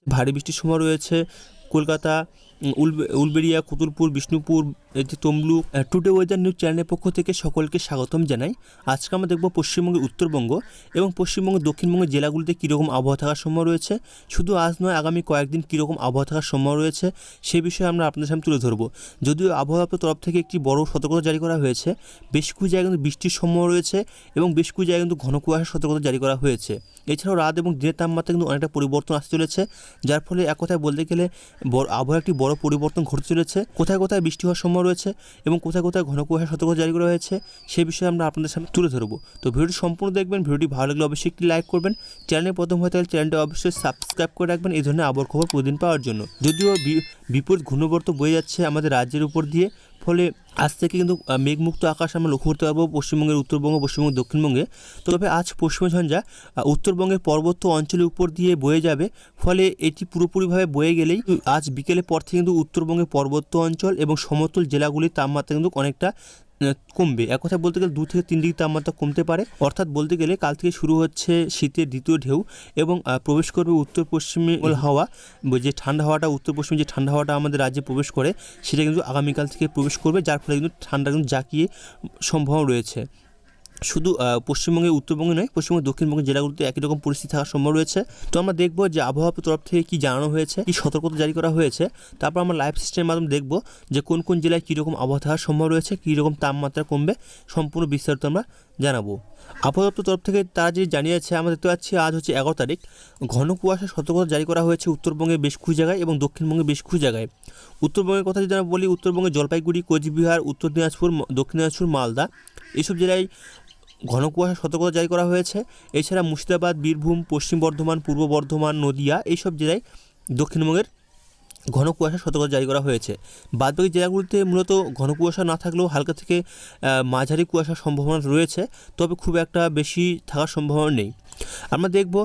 ভারী বৃষ্টির সম্ভাবনা রয়েছে Kolkata, Uluberia, Kutubpur, Bishnupur, Tamluk. Today weather news চ্যানেলের পক্ষ থেকে সকলকে স্বাগতম জানাই। আজকে আমরা দেখব পশ্চিমবঙ্গের উত্তরবঙ্গ এবং পশ্চিমবঙ্গের দক্ষিণবঙ্গের জেলাগুলিতে কীরকম আবহাওয়া থাকার সম্ভাবনা রয়েছে। শুধু আজ নয়, আগামী কয়েকদিন কীরকম আবহাওয়া থাকার সম্ভাবনা রয়েছে সেই বিষয়ে আমরা আপনাদের সামনে তুলে ধরবো। যদিও আবহাওয়া দপ্তরের তরফ থেকে একটি বড় সতর্কতা জারি করা হয়েছে, বেশ কিছু জায়গায় কিন্তু বৃষ্টির সম্ভাবনা রয়েছে এবং বেশ কিছু জায়গায় কিন্তু ঘন কুয়াশার সতর্কতা জারি করা হয়েছে। এছাড়াও রাত এবং দিনের তাপমাত্রা কিন্তু অনেকটা পরিবর্তন আসতে চলেছে, যার ফলে এক কথায় বলতে গেলে আবহাওয়া একটি বড় পরিবর্তন ঘটতে চলেছে। কোথায় কোথায় বৃষ্টি হওয়ার সম্ভাবনা রয়েছে এবং কোথায় কোথায় ঘন কুয়াশার সতর্কতা জারি করা হয়েছে সেই বিষয়ে আমরা আপনাদের সামনে তুলে ধরবো। তো ভিডিওটি সম্পূর্ণ দেখবেন। ভিডিওটি ভালো লাগলে অবশ্যই একটি লাইক করবেন। চ্যানেলে প্রথম হয়ে থাকলে চ্যানেলটি অবশ্যই সাবস্ক্রাইব করে রাখবেন এই ধরনের আবহাওয়ার খবর প্রতিদিন পাওয়ার জন্য। যদিও বিপরীত ঘূর্ণাবর্ত বয়ে যাচ্ছে আমাদের রাজ্যের উপর দিয়ে, ফলে আজ থেকে কিন্তু মেঘমুক্ত আকাশ আমরা লক্ষ্য করতে পারবো পশ্চিমবঙ্গের উত্তরবঙ্গ, পশ্চিমবঙ্গের দক্ষিণবঙ্গে। তবে আজ পশ্চিম ঝঞ্ঝা উত্তরবঙ্গের পর্বত্য অঞ্চলের উপর দিয়ে বয়ে যাবে, ফলে এটি পুরোপুরিভাবে বয়ে গেলেই আজ বিকেলের পর থেকে কিন্তু উত্তরবঙ্গের পর্বত্য অঞ্চল এবং সমতল জেলাগুলির তাপমাত্রা কিন্তু অনেকটা কমবে। এক কথা বলতে গেলে 2 থেকে 3 ডিগ্রি তাপমাত্রা কমতে পারে। অর্থাৎ বলতে গেলে কাল থেকে শুরু হচ্ছে শীতের দ্বিতীয় ঢেউ এবং প্রবেশ করবে উত্তর পশ্চিমী হাওয়া। যে ঠান্ডা হাওয়াটা উত্তর পশ্চিমে যে ঠান্ডা হাওয়াটা আমাদের রাজ্যে প্রবেশ করে সেটা কিন্তু আগামীকাল থেকে প্রবেশ করবে, যার ফলে কিন্তু ঠান্ডা কিন্তু জাঁকিয়ে সম্ভাবনা রয়েছে। শুধু পশ্চিমবঙ্গে উত্তরবঙ্গে নয়, পশ্চিমবঙ্গের দক্ষিণবঙ্গের জেলাগুলিতে একই রকম পরিস্থিতি থাকার সম্ভব রয়েছে। তো আমরা দেখবো যে আবহাওয়া তরফ থেকে কী জানানো হয়েছে, কী সতর্কতা জারি করা হয়েছে। তারপর আমরা লাইভ সিস্টেমের মাধ্যমে দেখবো যে কোন কোন জেলায় কীরকম আবহাওয়া থাকার সম্ভব রয়েছে, কীরকম তাপমাত্রা কমবে, সম্পূর্ণ বিস্তারিত আমরা জানাবো। আবহাওয়া দপ্তর তরফ থেকে তারা যে জানিয়েছে, আমরা দেখতে পাচ্ছি আজ হচ্ছে 11 তারিখ, ঘন কুয়াশার সতর্কতা জারি করা হয়েছে উত্তরবঙ্গের বেশ কিছু জায়গায় এবং দক্ষিণবঙ্গের বেশ কিছু জায়গায়। উত্তরবঙ্গের কথা যদি আমরা বলি, উত্তরবঙ্গের জলপাইগুড়ি, কোচবিহার, উত্তর দিনাজপুর, দক্ষিণ দিনাজপুর, মালদা এইসব জেলায় ঘন কুয়াশার সতর্কতা জারি করা হয়েছে। এছাড়া মুর্শিদাবাদ, বীরভূম, পশ্চিম বর্ধমান, পূর্ব বর্ধমান, নদিয়া এইসব জেলায় দক্ষিণবঙ্গের ঘন কুয়াশার সতর্কতা জারি করা হয়েছে। বাদবাকি জেলাগুলিতে মূলত ঘন কুয়াশা না থাকলেও হালকা থেকে মাঝারি কুয়াশার সম্ভাবনা রয়েছে, তবে খুব একটা বেশি থাকার সম্ভাবনা নেই। আমরা দেখব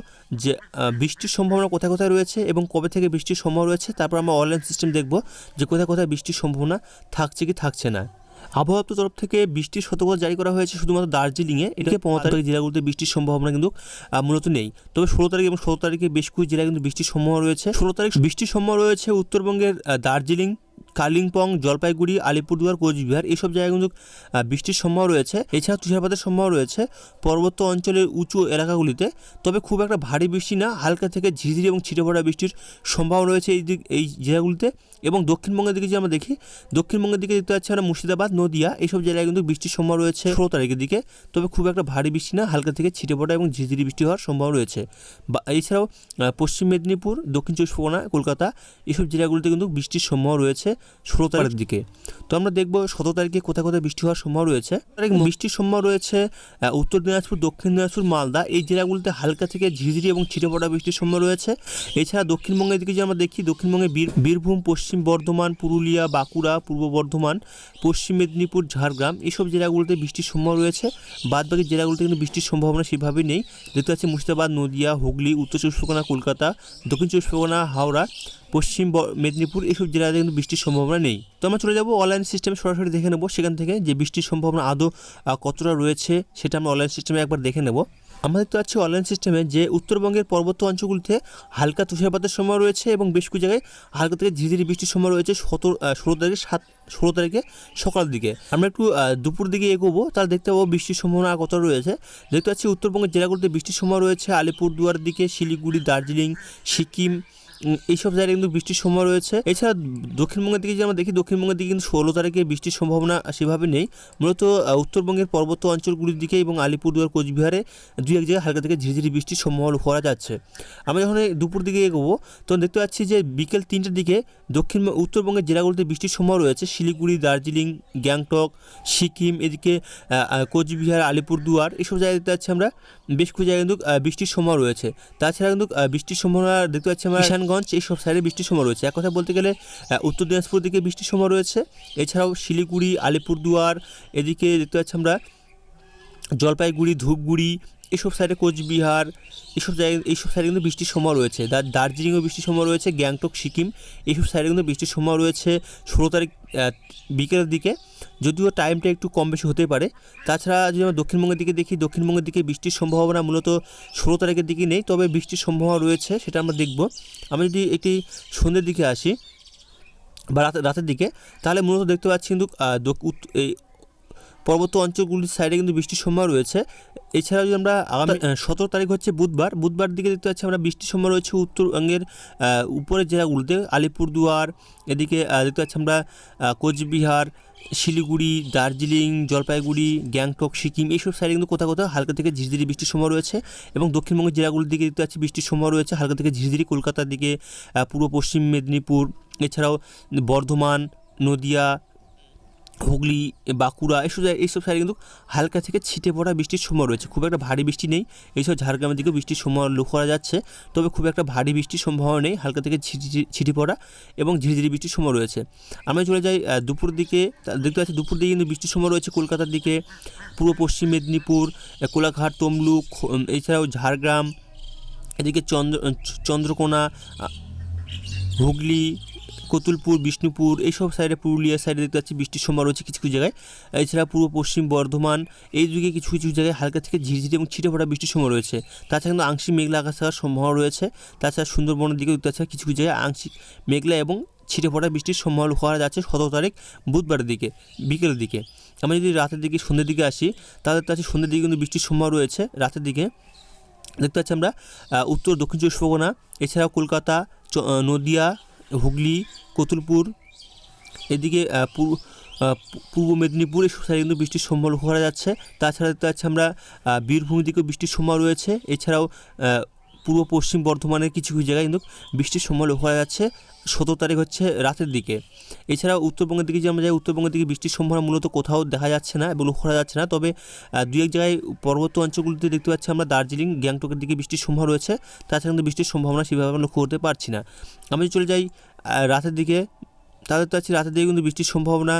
যে বৃষ্টির সম্ভাবনা কোথায় কোথায় রয়েছে এবং কবে থেকে বৃষ্টির সম্ভাবনা রয়েছে। তারপর আমরা অনলাইন সিস্টেম দেখব যে কোথায় কোথায় বৃষ্টির সম্ভাবনা থাকছে কি থাকছে না। আবহাওয়া দপ্তর তরফ থেকে বৃষ্টির সতর্কতা জারি করা হয়েছে শুধুমাত্র দার্জিলিংয়ে। এটাকে 15 তারিখ জেলাগুলিতে বৃষ্টির সম্ভাবনা কিন্তু মূলত নেই। তবে 16 তারিখ এবং 17 তারিখে বেশ কিছু জেলায় কিন্তু বৃষ্টির সম্ভাবনা রয়েছে। 16 তারিখ বৃষ্টির সম্ভাবনা রয়েছে উত্তরবঙ্গের দার্জিলিং, কালিম্পং, জলপাইগুড়ি, আলিপুরদুয়ার, কোচবিহার এইসব জায়গায় কিন্তু বৃষ্টির সম্ভাবনা রয়েছে। এছাড়া তুষারপাতের সম্ভাবনা রয়েছে পর্বত্য অঞ্চলের উঁচু এলাকাগুলিতে, তবে খুব একটা ভারী বৃষ্টি না, হালকা থেকে ঝিরিঝিরি এবং ছিটে পড়া বৃষ্টির সম্ভাবনা রয়েছে এই জেলাগুলিতে। এবং দক্ষিণবঙ্গের দিকে যদি আমরা দেখি, দক্ষিণবঙ্গের দিকে দেখতে পাচ্ছি আমরা মুর্শিদাবাদ, নদিয়া এইসব জেলায় কিন্তু বৃষ্টির সম্ভাবনা রয়েছে 16 তারিখের দিকে, তবে খুব একটা ভারী বৃষ্টি না, হালকা থেকে ছিটে পড়া এবং ঝিরিঝিরি বৃষ্টি হওয়ার সম্ভাবনা রয়েছে। এছাড়াও পশ্চিম মেদিনীপুর, দক্ষিণ চব্বিশ পরগনা, কলকাতা এইসব জেলাগুলিতে কিন্তু বৃষ্টির সম্ভাবনা রয়েছে 16 তারিখের দিকে। তো আমরা দেখবো 17 তারিখে কোথায় কোথায় বৃষ্টি হওয়ার সম্ভাবনা রয়েছে। বৃষ্টির সম্ভাবনা রয়েছে উত্তর দিনাজপুর, দক্ষিণ দিনাজপুর, মালদা এই জেলাগুলিতে হালকা থেকে ঝিরিঝিরি এবং ছিটে পড়া বৃষ্টির সম্ভাবনা রয়েছে। এছাড়া দক্ষিণবঙ্গের দিকে যদি আমরা দেখি, দক্ষিণবঙ্গে বীরভূম, পশ্চিম বর্ধমান, পুরুলিয়া, বাঁকুড়া, পূর্ব বর্ধমান, পশ্চিম মেদিনীপুর, ঝাড়গ্রাম এইসব জেলাগুলিতে বৃষ্টির সম্ভাবনা রয়েছে। বাদবাকি জেলাগুলিতে কিন্তু বৃষ্টির সম্ভাবনা সেভাবে নেই। দেখতে পাচ্ছি মুর্শিদাবাদ, নদিয়া, হুগলি, উত্তর চব্বিশ পরগনা, কলকাতা, দক্ষিণ চব্বিশ পরগনা, হাওড়া, পশ্চিম মেদিনীপুর এইসব জেলাতে কিন্তু বৃষ্টির সম্ভাবনা নেই। তো আমরা চলে যাব অনলাইন সিস্টেমে, সরাসরি দেখে নেব সেখান থেকে যে বৃষ্টির সম্ভাবনা আদৌ কতটা রয়েছে সেটা আমরা অনলাইন সিস্টেমে একবার দেখে নেব। আমরা দেখতে পাচ্ছি অনলাইন সিস্টেমে যে উত্তরবঙ্গের পর্বত্য অঞ্চলগুলিতে হালকা তুষারপাতের সময় রয়েছে এবং বেশ কিছু জায়গায় হালকা থেকে ঝিরিঝিরি বৃষ্টির সময় রয়েছে 16 তারিখে সকালের দিকে। আমরা একটু দুপুর দিকে এগোবো, তাহলে দেখতে পাবো বৃষ্টির সম্ভাবনা কতটা রয়েছে। দেখতে পাচ্ছি উত্তরবঙ্গের জেলাগুলিতে বৃষ্টির সময় রয়েছে আলিপুরদুয়ার দিকে, শিলিগুড়ি, দার্জিলিং, সিকিম এইসব জায়গায় কিন্তু বৃষ্টির সম্ভাবনা রয়েছে। এছাড়া দক্ষিণবঙ্গের দিকে যদি আমরা দেখি, দক্ষিণবঙ্গের দিকে কিন্তু 16 তারিখে বৃষ্টির সম্ভাবনা সেভাবে নেই। মূলত উত্তরবঙ্গের পর্বত্য অঞ্চলগুলির দিকে এবং আলিপুরদুয়ার, কোচবিহারে দুই এক জায়গায় হালকা থেকে ঝিরিঝিরি বৃষ্টির সম্ভাবনা লক্ষ্য করা যাচ্ছে। আমরা যখন দুপুর দিকে এগোবো তখন দেখতে পাচ্ছি যে বিকেল 3টের দিকে উত্তরবঙ্গের জেলাগুলিতে বৃষ্টির সম্ভাবনা রয়েছে শিলিগুড়ি, দার্জিলিং, গ্যাংটক, সিকিম, এদিকে কোচবিহার, আলিপুরদুয়ার এইসব জায়গায় দেখতে পাচ্ছি আমরা বেশ কিছু জায়গায় কিন্তু বৃষ্টির সম্ভাবনা রয়েছে। তাছাড়া কিন্তু বৃষ্টির সম্ভাবনা দেখতে পাচ্ছি আমরা কিষানগঞ্জ এইসব সাইডে বৃষ্টির সময় রয়েছে। এক কথা বলতে গেলে উত্তর দিনাজপুর দিকে বৃষ্টির সময় রয়েছে। এছাড়াও শিলিগুড়ি, আলিপুরদুয়ার এদিকে দেখতে পাচ্ছি আমরা জলপাইগুড়ি, ধূপগুড়ি এইসব সাইডে কোচবিহার এইসব সাইডে কিন্তু বৃষ্টির সম্ভাবনা রয়েছে। দার্জিলিংয়েও বৃষ্টির সম্ভাবনা রয়েছে, গ্যাংটক, সিকিম এইসব সাইডে কিন্তু বৃষ্টির সম্ভাবনা রয়েছে 16 তারিখ বিকেলের দিকে, যদিও টাইমটা একটু কম বেশি হতে পারে। তাছাড়া যদি আমরা দক্ষিণবঙ্গের দিকে দেখি, দক্ষিণবঙ্গের দিকে বৃষ্টির সম্ভাবনা মূলত 16 তারিখের দিকে নেই, তবে বৃষ্টির সম্ভাবনা রয়েছে, সেটা আমরা দেখব। আমরা যদি একটি সন্ধ্যের দিকে আসি বা রাতের দিকে, তাহলে মূলত দেখতে পাচ্ছি কিন্তু এই পর্বত অঞ্চলগুলির সাইডে কিন্তু বৃষ্টির সম্ভাবনা রয়েছে। এছাড়াও যদি আমরা আগামী 17 তারিখ হচ্ছে বুধবার দিকে দেখতে পাচ্ছি আমরা বৃষ্টির সম্ভাবনা রয়েছে উত্তরবঙ্গের উপরের জেলাগুলোতে, আলিপুরদুয়ার এদিকে দেখতে পাচ্ছি আমরা কোচবিহার, শিলিগুড়ি, দার্জিলিং, জলপাইগুড়ি, গ্যাংটক, সিকিম এইসব সাইডে কিন্তু কোথাও কোথাও হালকা থেকে ঝিরিঝিরি বৃষ্টির সম্ভাবনা রয়েছে। এবং দক্ষিণবঙ্গের জেলাগুলির দিকে দেখতে পাচ্ছি বৃষ্টির সম্ভাবনা রয়েছে হালকা থেকে ঝিরিঝিরি, কলকাতার দিকে, পূর্ব পশ্চিম মেদিনীপুর, এছাড়াও বর্ধমান, নদিয়া, হুগলি, বাঁকুড়া এইসব সাইডে কিন্তু হালকা থেকে ছিটে পড়া বৃষ্টির সম্ভাবনা রয়েছে। খুব একটা ভারী বৃষ্টি নেই। এইসব ঝাড়গ্রামের দিকেও বৃষ্টির সম্ভাবনা লক্ষ্য করা যাচ্ছে, তবে খুব একটা ভারী বৃষ্টির সম্ভাবনা নেই, হালকা থেকে ছিটে পড়া এবং ঝিরিঝিরি বৃষ্টির সম্ভাবনা রয়েছে। আমরা চলে যাই দুপুর দিকে, দেখতে পাচ্ছি দুপুর দিকে কিন্তু বৃষ্টির সম্ভাবনা রয়েছে কলকাতার দিকে, পূর্ব পশ্চিম মেদিনীপুর, কোলাঘাট, তমলুক, এছাড়াও ঝাড়গ্রাম, এদিকে চন্দ্রকোনা, হুগলি, কতুলপুর, বিষ্ণুপুর এইসব সাইডে, পুরুলিয়া সাইডে দেখতে পাচ্ছি বৃষ্টির সম্ভাবনা রয়েছে কিছু কিছু জায়গায়। এছাড়া পূর্ব পশ্চিম বর্ধমান এই দিকে কিছু কিছু জায়গায় হালকা থেকে ঝিরিঝিরি এবং ছিটে পড়া বৃষ্টির সম্ভাবনা রয়েছে। তাছাড়া কিন্তু আংশিক মেঘলা আকাশ থাকার সম্ভাবনা রয়েছে। তাছাড়া সুন্দরবনের দিকে দেখতে পাচ্ছি কিছু কিছু জায়গায় আংশিক মেঘলা এবং ছিটে পড়া বৃষ্টির সম্ভাবনা লক্ষ্য করা যাচ্ছে 17 তারিখ বুধবারের দিকে বিকেলের দিকে। আমরা যদি রাতের দিকে সন্ধ্যের দিকে আসি, তাহলে দেখতে পাচ্ছি সন্ধ্যের দিকে কিন্তু বৃষ্টির সম্ভাবনা রয়েছে। রাতের দিকে দেখতে পাচ্ছি আমরা উত্তর দক্ষিণ চব্বিশ পরগনা, এছাড়াও কলকাতা, নদিয়া, হুগলি, কতুলপুর এদিকে পূর্ব মেদিনীপুর এইসব সাইডে কিন্তু বৃষ্টির সম্ভাবনা লক্ষ্য করা যাচ্ছে। তাছাড়া দেখতে পাচ্ছি আমরা বীরভূম দিকেও বৃষ্টির সম্ভাবনা রয়েছে। এছাড়াও পূর্ব পশ্চিম বর্ধমানের কিছু কিছু জায়গায় কিন্তু বৃষ্টির সম্ভাবনা লক্ষ্য করা যাচ্ছে 17 তারিখ হচ্ছে রাতের দিকে। এছাড়াও উত্তরবঙ্গের দিকে যে আমরা যাই, উত্তরবঙ্গের দিকে বৃষ্টির সম্ভাবনা মূলত কোথাও দেখা যাচ্ছে না এবং লক্ষ্য করা যাচ্ছে না, তবে দু এক জায়গায় পর্বত অঞ্চলগুলিতে দেখতে পাচ্ছি আমরা দার্জিলিং, গ্যাংটকের দিকে বৃষ্টির সম্ভাবনা রয়েছে। তাছাড়া কিন্তু বৃষ্টির সম্ভাবনা সেভাবে আমরা লক্ষ্য করতে পারছি না। আমি চলে যাই রাতের দিকে, তাহলে দেখতে পাচ্ছি রাতের দিকে কিন্তু বৃষ্টির সম্ভাবনা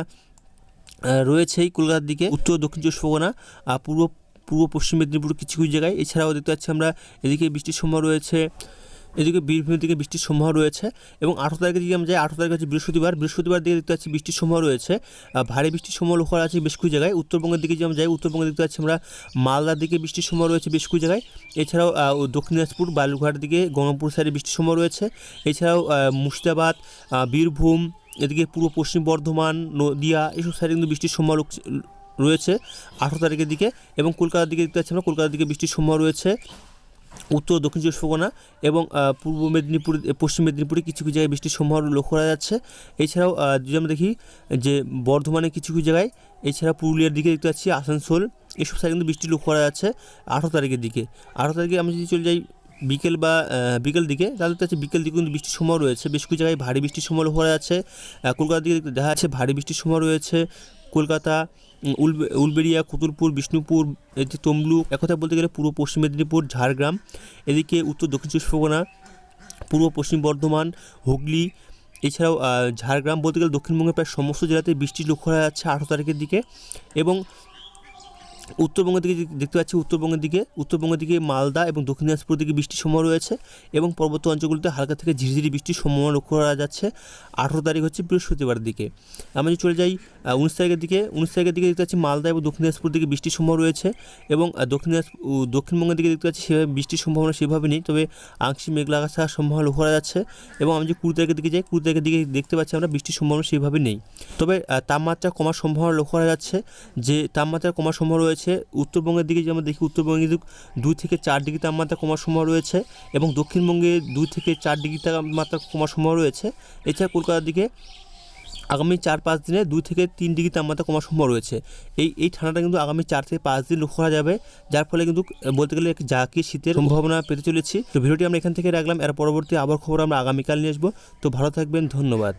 রয়েছেই কলকাতার দিকে, উত্তর দক্ষিণ চব্বিশ পরগনা, পূর্ব পশ্চিম মেদিনীপুর কিছু কিছু জায়গায়। এছাড়াও দেখতে পাচ্ছি আমরা এদিকে বৃষ্টির সম্ভাবনা রয়েছে, এদিকে বীরভূমের দিকে বৃষ্টির সম্ভাবনা রয়েছে। এবং 18 তারিখে যদি আমরা যাই, 18 তারিখ হচ্ছে বৃহস্পতিবার দিকে দেখতে পাচ্ছি বৃষ্টির সম্ভাবনা রয়েছে, ভারী বৃষ্টির সম্ভাবনা লক্ষ্য করা আছে বেশ কিছু জায়গায়। উত্তরবঙ্গের দিকে যদি আমরা যাই, উত্তরবঙ্গে দেখতে পাচ্ছি আমরা মালদার দিকে বৃষ্টির সম্ভাবনা রয়েছে বেশ কিছু জায়গায়। এছাড়াও দক্ষিণ দিনাজপুর, বালুরঘাটের দিকে, গঙ্গাপুর সাইডে বৃষ্টির সম্ভাবনা রয়েছে। এছাড়াও মুর্শিদাবাদ, বীরভূম, এদিকে পূর্ব পশ্চিম বর্ধমান, নদিয়া এইসব সাইডে কিন্তু বৃষ্টির সম্ভাবনা রয়েছে 18 তারিখের দিকে। এবং কলকাতার দিকে দেখতে পাচ্ছি আমরা কলকাতার দিকে বৃষ্টির সম্ভাবনা রয়েছে উত্তর দক্ষিণ চব্বিশ পরগনা এবং পূর্ব মেদিনীপুর, পশ্চিম মেদিনীপুরে কিছু কিছু জায়গায় বৃষ্টির সম্ভাবনা লক্ষ্য করা যাচ্ছে। এছাড়াও যদি আমরা দেখি যে বর্ধমানে কিছু কিছু জায়গায়, এছাড়া পুরুলিয়ার দিকে দেখতে পাচ্ছি আসানসোল এসব সাইডে কিন্তু বৃষ্টি লক্ষ্য করা যাচ্ছে 18 তারিখের দিকে। 18 তারিখে আমি যদি চলে যাই বিকেল দিকে, তাহলে দেখতে পাচ্ছি বিকেল দিকে কিন্তু বৃষ্টির সম্ভাবনা রয়েছে বেশ কিছু জায়গায়, ভারী বৃষ্টির সম্ভাবনা লক্ষ্য করা যাচ্ছে। কলকাতার দিকে দেখা যাচ্ছে ভারী বৃষ্টির সম্ভাবনা রয়েছে, কলকাতা, উলবেড়িয়া, কতুলপুর, বিষ্ণুপুর, এদিকে তমলুক, একথা বলতে গেলে পূর্ব পশ্চিম মেদিনীপুর, ঝাড়গ্রাম, এদিকে উত্তর দক্ষিণ চব্বিশ পরগনা, পূর্ব পশ্চিম বর্ধমান, হুগলি, এছাড়াও ঝাড়গ্রাম বলতে গেলে দক্ষিণবঙ্গের প্রায় সমস্ত জেলাতে বৃষ্টি লক্ষ্য করা যাচ্ছে 18 তারিখের দিকে। এবং উত্তরবঙ্গের দিকে দেখতে পাচ্ছি উত্তরবঙ্গের দিকে মালদা এবং দক্ষিণ দিনাজপুর দিকে বৃষ্টির সম্ভাবনা রয়েছে এবং পর্বত অঞ্চলগুলিতে হালকা থেকে ঝিরিঝিরি বৃষ্টির সম্ভাবনা লক্ষ্য করা যাচ্ছে 18 তারিখ হচ্ছে বৃহস্পতিবার দিকে। আমি যদি চলে যাই 19 তারিখের দিকে দেখতে পাচ্ছি মালদা এবং দক্ষিণ দিনাজপুর দিকে বৃষ্টির সম্ভাবনা রয়েছে এবং দক্ষিণবঙ্গের দিকে দেখতে পাচ্ছি সেভাবে বৃষ্টির সম্ভাবনা সেভাবে নেই, তবে আংশিক মেঘলা আকাশ থাকার সম্ভাবনা লক্ষ্য করা যাচ্ছে। এবং আমি যে 20 তারিখের দিকে যাই, 20 তারিখের দিকে দেখতে পাচ্ছি আমরা বৃষ্টির সম্ভাবনা সেভাবে নেই, তবে তাপমাত্রা কমার সম্ভাবনা লক্ষ্য করা যাচ্ছে। যে তাপমাত্রা কমার সম্ভাবনা রয়েছে উত্তরবঙ্গের দিকে, যে আমরা দেখি উত্তরবঙ্গে কিন্তু 2 থেকে 4 ডিগ্রি তাপমাত্রা কমার সম্ভাবনা রয়েছে এবং দক্ষিণবঙ্গে 2 থেকে 4 ডিগ্রি তাপমাত্রা কমার সম্ভাবনা রয়েছে। এছাড়া কলকাতার দিকে আগামী 4-5 দিনে 2 থেকে 3 ডিগ্রি তাপমাত্রা কমার সম্ভাবনা রয়েছে। এই ঠান্ডাটা কিন্তু আগামী 4 থেকে 5 দিন লক্ষ্য করা যাবে, যার ফলে কিন্তু বলতে গেলে জাঁকি শীতের সম্ভাবনা পেতে চলেছি। তো ভিডিওটি আমরা এখান থেকে রাখলাম, এর পরবর্তী আবার খবর আমরা আগামীকাল নিয়ে আসবো। তো ভালো থাকবেন, ধন্যবাদ।